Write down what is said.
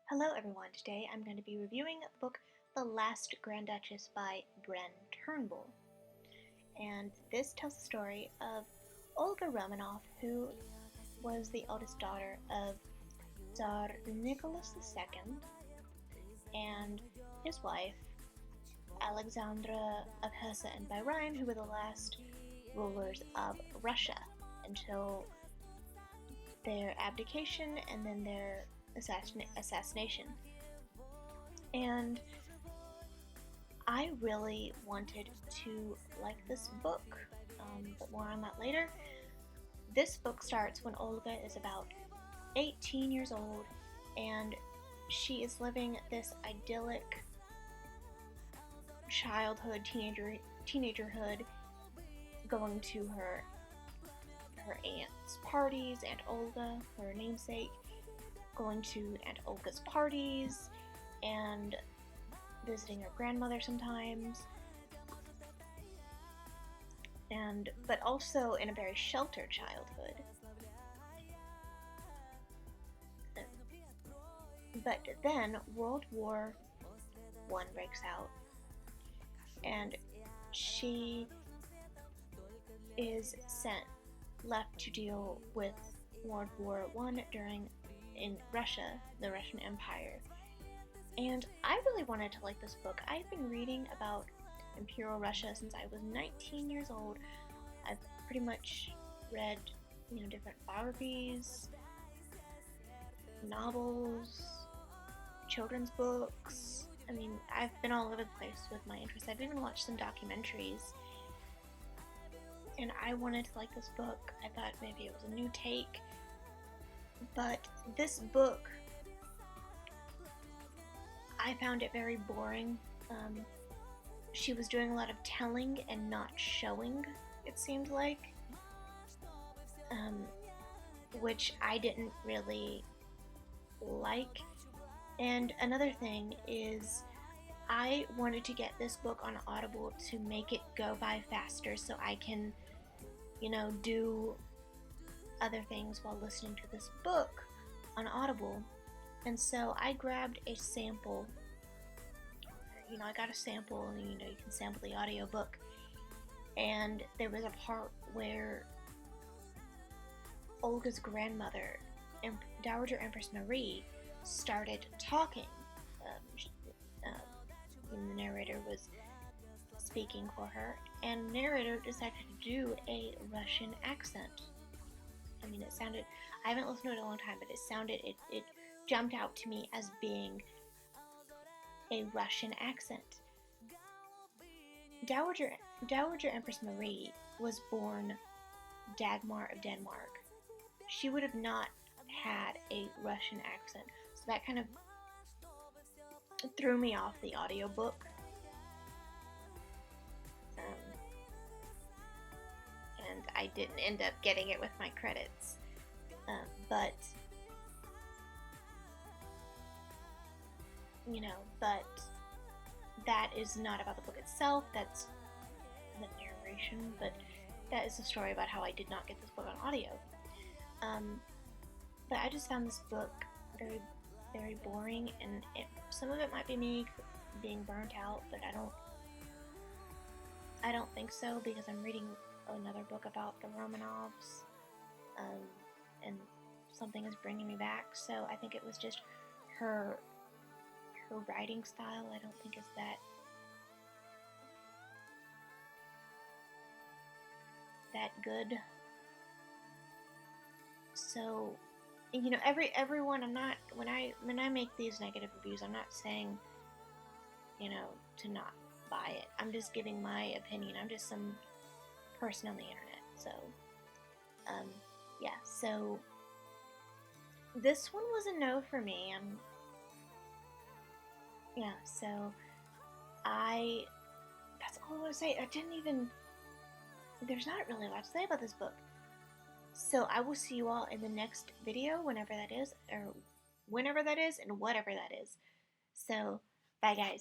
Hello everyone, today I'm going to be reviewing the book The Last Grand Duchess by Brynn Turnbol. And this tells the story of Olga Romanov, who was the eldest daughter of Tsar Nicholas II and his wife, Alexandra of Hesse and Bahrain, who were the last rulers of Russia until their abdication and then their assassination. And I really wanted to like this book, but more on that later. This book starts when Olga is about 18 years old and she is living this idyllic childhood, teenagerhood, going to her aunt's parties, Aunt Olga, her namesake, going to Aunt Olga's parties, and visiting her grandmother sometimes, but also in a very sheltered childhood. But then World War I breaks out, and she is left to deal with World War I in Russia, the Russian Empire. And I really wanted to like this book. I've been reading about Imperial Russia since I was 19 years old. I've pretty much read, different biographies, novels, children's books. I mean, I've been all over the place with my interests. I've even watched some documentaries. And I wanted to like this book. I thought maybe it was a new take. But this book, I found it very boring. She was doing a lot of telling and not showing, it seemed like, which I didn't really like. And another thing is, I wanted to get this book on Audible to make it go by faster so I can, do other things while listening to this book on Audible. And so I grabbed a sample. I got a sample, and you can sample the audiobook. And there was a part where Olga's grandmother, Dowager Empress Marie, started talking. The narrator was speaking for her, and the narrator decided to do a Russian accent. I mean, it sounded, I haven't listened to it in a long time, but it jumped out to me as being a Russian accent. Dowager Empress Marie was born Dagmar of Denmark. She would have not had a Russian accent, so that kind of threw me off the audiobook. And I didn't end up getting it with my credits. But that is not about the book itself. That's the narration, but that is a story about how I did not get this book on audio. But I just found this book very, very boring, and some of it might be me being burnt out, but I don't think so, because I'm reading another book about the Romanovs, and something is bringing me back. So I think it was just her writing style. I don't think it's that good. So, everyone, when I make these negative reviews, I'm not saying, to not buy it. I'm just giving my opinion. I'm just some person on the internet. So, so this one was a no for me. So that's all I want to say. There's not really a lot to say about this book. So I will see you all in the next video, whenever that is, and whatever that is. So, bye guys.